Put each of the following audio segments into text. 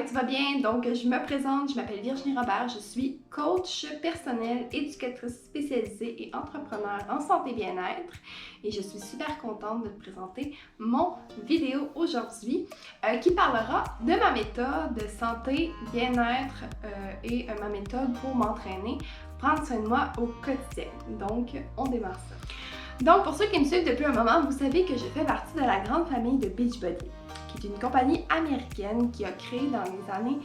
que tu vas bien? Donc, je me présente, je m'appelle Virginie Robert, je suis coach personnel, éducatrice spécialisée et entrepreneur en santé bien-être et je suis super contente de te présenter mon vidéo aujourd'hui qui parlera de ma méthode de santé bien-être et ma méthode pour m'entraîner, prendre soin de moi au quotidien. Donc, on démarre ça. Donc, pour ceux qui me suivent depuis un moment, vous savez que je fais partie de la grande famille de Beachbody, qui est une compagnie américaine qui a créé dans les années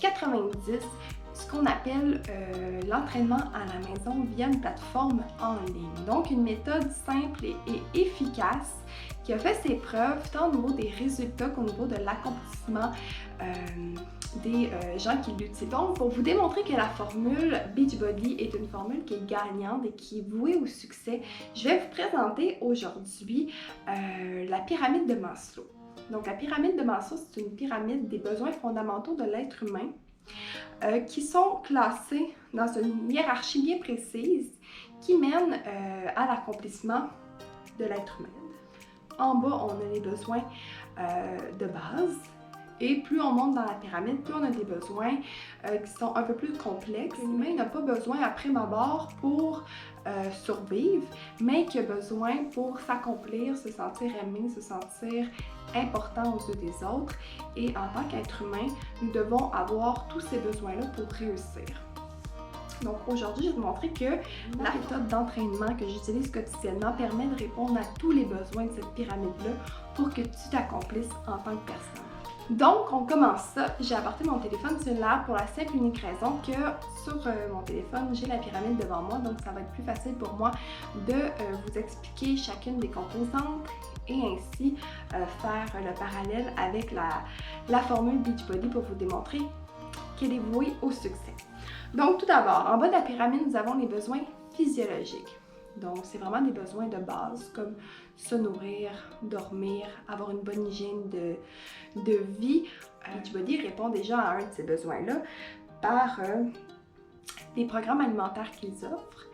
90 ce qu'on appelle l'entraînement à la maison via une plateforme en ligne. Donc, une méthode simple et efficace qui a fait ses preuves tant au niveau des résultats qu'au niveau de l'accomplissement des gens qui l'utilisent. Donc, pour vous démontrer que la formule Beachbody est une formule qui est gagnante et qui est vouée au succès, je vais vous présenter aujourd'hui la pyramide de Maslow. Donc, la pyramide de Maslow, c'est une pyramide des besoins fondamentaux de l'être humain qui sont classés dans une hiérarchie bien précise qui mène à l'accomplissement de l'être humain. En bas, on a les besoins de base. Et plus on monte dans la pyramide, plus on a des besoins qui sont un peu plus complexes. L'humain n'a pas besoin à prime abord pour survivre, mais qui a besoin pour s'accomplir, se sentir aimé, se sentir important aux yeux des autres. Et en tant qu'être humain, nous devons avoir tous ces besoins-là pour réussir. Donc aujourd'hui, je vais vous montrer que la méthode d'entraînement que j'utilise quotidiennement permet de répondre à tous les besoins de cette pyramide-là pour que tu t'accomplisses en tant que personne. Donc, on commence ça. J'ai apporté mon téléphone cellulaire pour la simple et unique raison que sur mon téléphone, j'ai la pyramide devant moi, donc ça va être plus facile pour moi de vous expliquer chacune des composantes et ainsi faire le parallèle avec la formule Beachbody pour vous démontrer qu'elle est vouée au succès. Donc, tout d'abord, en bas de la pyramide, nous avons les besoins physiologiques. Donc, c'est vraiment des besoins de base comme se nourrir, dormir, avoir une bonne hygiène de vie. Beachbody répond déjà à un de ces besoins-là par les programmes alimentaires qu'ils offrent,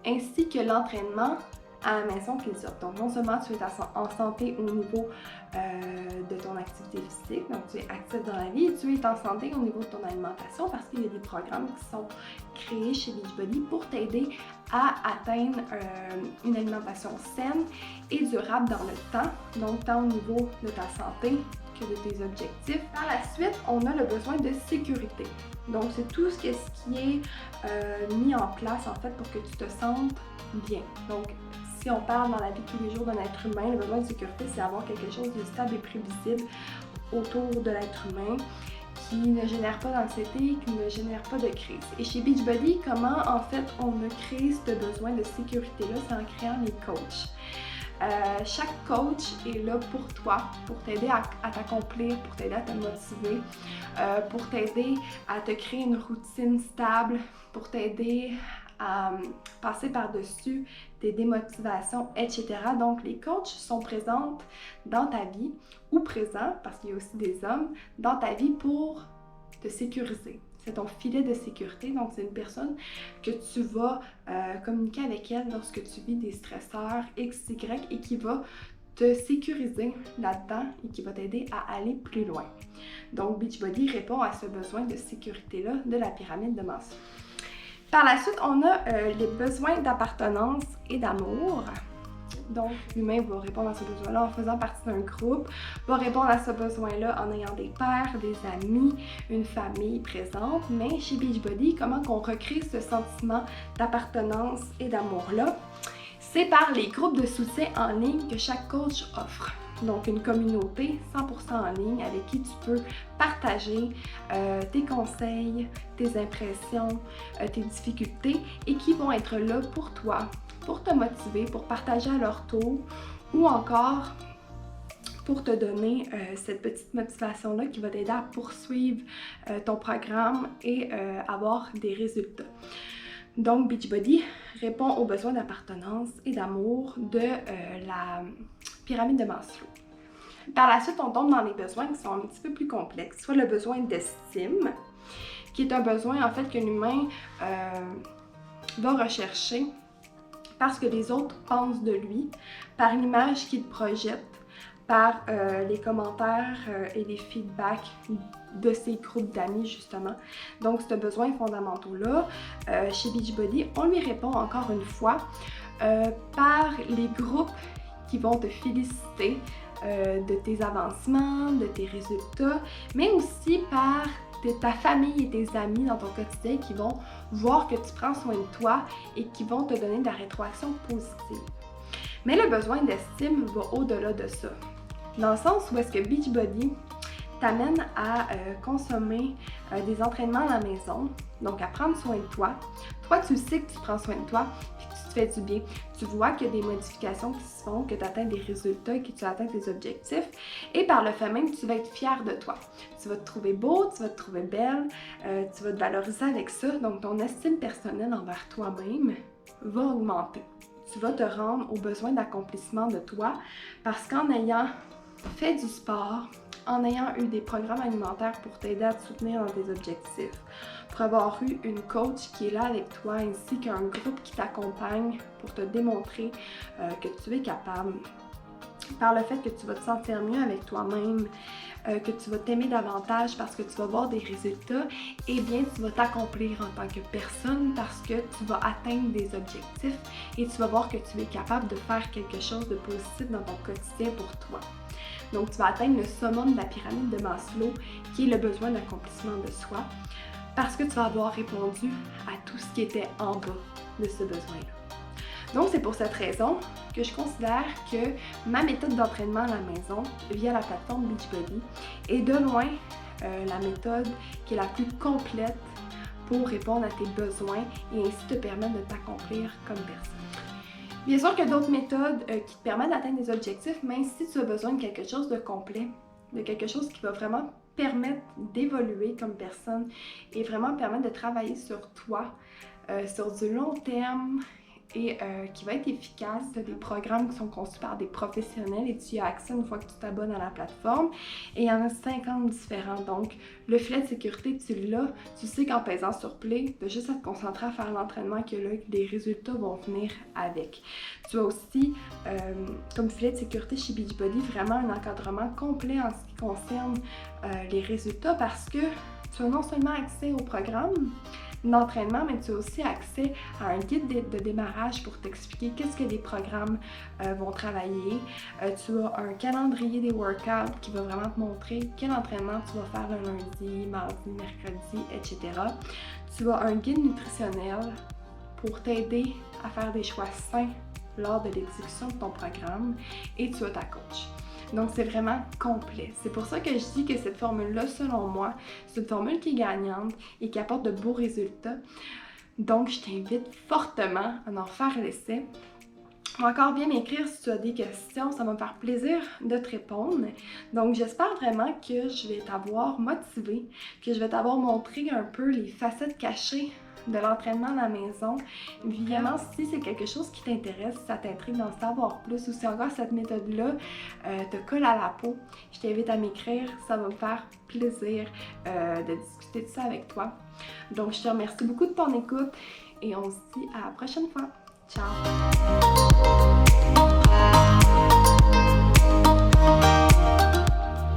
ainsi que l'entraînement à la maison qu'ils offrent. Donc, non seulement tu es en santé au niveau de ton activité physique, donc tu es actif dans la vie, et tu es en santé au niveau de ton alimentation parce qu'il y a des programmes qui sont créés chez Beachbody pour t'aider à atteindre une alimentation saine et durable dans le temps, donc tant au niveau de ta santé que de tes objectifs. Par la suite, on a le besoin de sécurité. Donc, c'est tout ce qui est mis en place en fait pour que tu te sentes bien. Donc, si on parle dans la vie de tous les jours d'un être humain, le besoin de sécurité, c'est avoir quelque chose de stable et prévisible autour de l'être humain qui ne génère pas d'anxiété, qui ne génère pas de crise. Et chez Beachbody, comment en fait on a créé ce besoin de sécurité-là? C'est en créant les coachs. Chaque coach est là pour toi, pour t'aider à t'accomplir, pour t'aider à te motiver, pour t'aider à te créer une routine stable, pour t'aider à passer par-dessus tes démotivations, etc. Donc, les coachs sont présents dans ta vie, ou présents, parce qu'il y a aussi des hommes, dans ta vie pour te sécuriser. C'est ton filet de sécurité, donc c'est une personne que tu vas communiquer avec elle lorsque tu vis des stresseurs X, Y et qui va te sécuriser là-dedans et qui va t'aider à aller plus loin. Donc, Beachbody répond à ce besoin de sécurité-là de la pyramide de Maslow. Par la suite, on a les besoins d'appartenance et d'amour. Donc, l'humain va répondre à ce besoin-là en faisant partie d'un groupe, va répondre à ce besoin-là en ayant des pairs, des amis, une famille présente. Mais chez Beachbody, comment qu'on recrée ce sentiment d'appartenance et d'amour-là? C'est par les groupes de soutien en ligne que chaque coach offre. Donc, une communauté 100% en ligne avec qui tu peux partager tes conseils, tes impressions, tes difficultés et qui vont être là pour toi, pour te motiver, pour partager à leur tour ou encore pour te donner cette petite motivation-là qui va t'aider à poursuivre ton programme et avoir des résultats. Donc, Beachbody répond aux besoins d'appartenance et d'amour de la pyramide de Maslow. Par la suite, on tombe dans les besoins qui sont un petit peu plus complexes, soit le besoin d'estime, qui est un besoin en fait que l'humain va rechercher parce que les autres pensent de lui, par l'image qu'il projette par les commentaires et les feedbacks de ces groupes d'amis justement. Donc ce besoin fondamentaux-là, chez Beachbody, on lui répond encore une fois par les groupes qui vont te féliciter de tes avancements, de tes résultats, mais aussi par ta famille et tes amis dans ton quotidien qui vont voir que tu prends soin de toi et qui vont te donner de la rétroaction positive. Mais le besoin d'estime va au-delà de ça. Dans le sens où est-ce que Beachbody t'amène à consommer des entraînements à la maison, donc à prendre soin de toi. Toi, tu sais que tu prends soin de toi et que tu te fais du bien. Tu vois qu'il y a des modifications qui se font, que tu atteins des résultats, que tu atteins tes objectifs. Et par le fait même, tu vas être fier de toi. Tu vas te trouver beau, tu vas te trouver belle, tu vas te valoriser avec ça. Donc, ton estime personnelle envers toi-même va augmenter. Tu vas te rendre au besoin d'accomplissement de toi parce qu'en ayant fait du sport, en ayant eu des programmes alimentaires pour t'aider à te soutenir dans tes objectifs, pour avoir eu une coach qui est là avec toi ainsi qu'un groupe qui t'accompagne pour te démontrer que tu es capable, par le fait que tu vas te sentir mieux avec toi-même, que tu vas t'aimer davantage parce que tu vas voir des résultats, eh bien tu vas t'accomplir en tant que personne parce que tu vas atteindre des objectifs et tu vas voir que tu es capable de faire quelque chose de positif dans ton quotidien pour toi. Donc tu vas atteindre le summum de la pyramide de Maslow qui est le besoin d'accomplissement de soi parce que tu vas avoir répondu à tout ce qui était en bas de ce besoin-là. Donc c'est pour cette raison que je considère que ma méthode d'entraînement à la maison via la plateforme Beachbody est de loin la méthode qui est la plus complète pour répondre à tes besoins et ainsi te permettre de t'accomplir comme personne. Bien sûr qu'il y a d'autres méthodes qui te permettent d'atteindre des objectifs, mais si tu as besoin de quelque chose de complet, de quelque chose qui va vraiment permettre d'évoluer comme personne et vraiment permettre de travailler sur toi, sur du long terme et qui va être efficace. Tu as des programmes qui sont conçus par des professionnels et tu y as accès une fois que tu t'abonnes à la plateforme. Et il y en a 50 différents. Donc, le filet de sécurité, tu l'as. Tu sais qu'en pesant sur play, tu as juste à te concentrer à faire l'entraînement que là, les résultats vont venir avec. Tu as aussi, comme filet de sécurité chez Beachbody, vraiment un encadrement complet en ce qui concerne les résultats parce que tu as non seulement accès au programme d'entraînement, mais tu as aussi accès à un guide de démarrage pour t'expliquer qu'est-ce que les programmes vont travailler. Tu as un calendrier des workouts qui va vraiment te montrer quel entraînement tu vas faire le lundi, mardi, mercredi, etc. Tu as un guide nutritionnel pour t'aider à faire des choix sains lors de l'exécution de ton programme et tu as ta coach. Donc, c'est vraiment complet. C'est pour ça que je dis que cette formule-là, selon moi, c'est une formule qui est gagnante et qui apporte de beaux résultats. Donc, je t'invite fortement à en faire l'essai. Encore bien m'écrire si tu as des questions, ça va me faire plaisir de te répondre. Donc, j'espère vraiment que je vais t'avoir motivé, que je vais t'avoir montré un peu les facettes cachées de l'entraînement à la maison. Évidemment, si c'est quelque chose qui t'intéresse, si ça t'intrigue d'en savoir plus ou si encore cette méthode-là te colle à la peau, je t'invite à m'écrire, ça va me faire plaisir de discuter de ça avec toi. Donc, je te remercie beaucoup de ton écoute et on se dit à la prochaine fois. Ciao!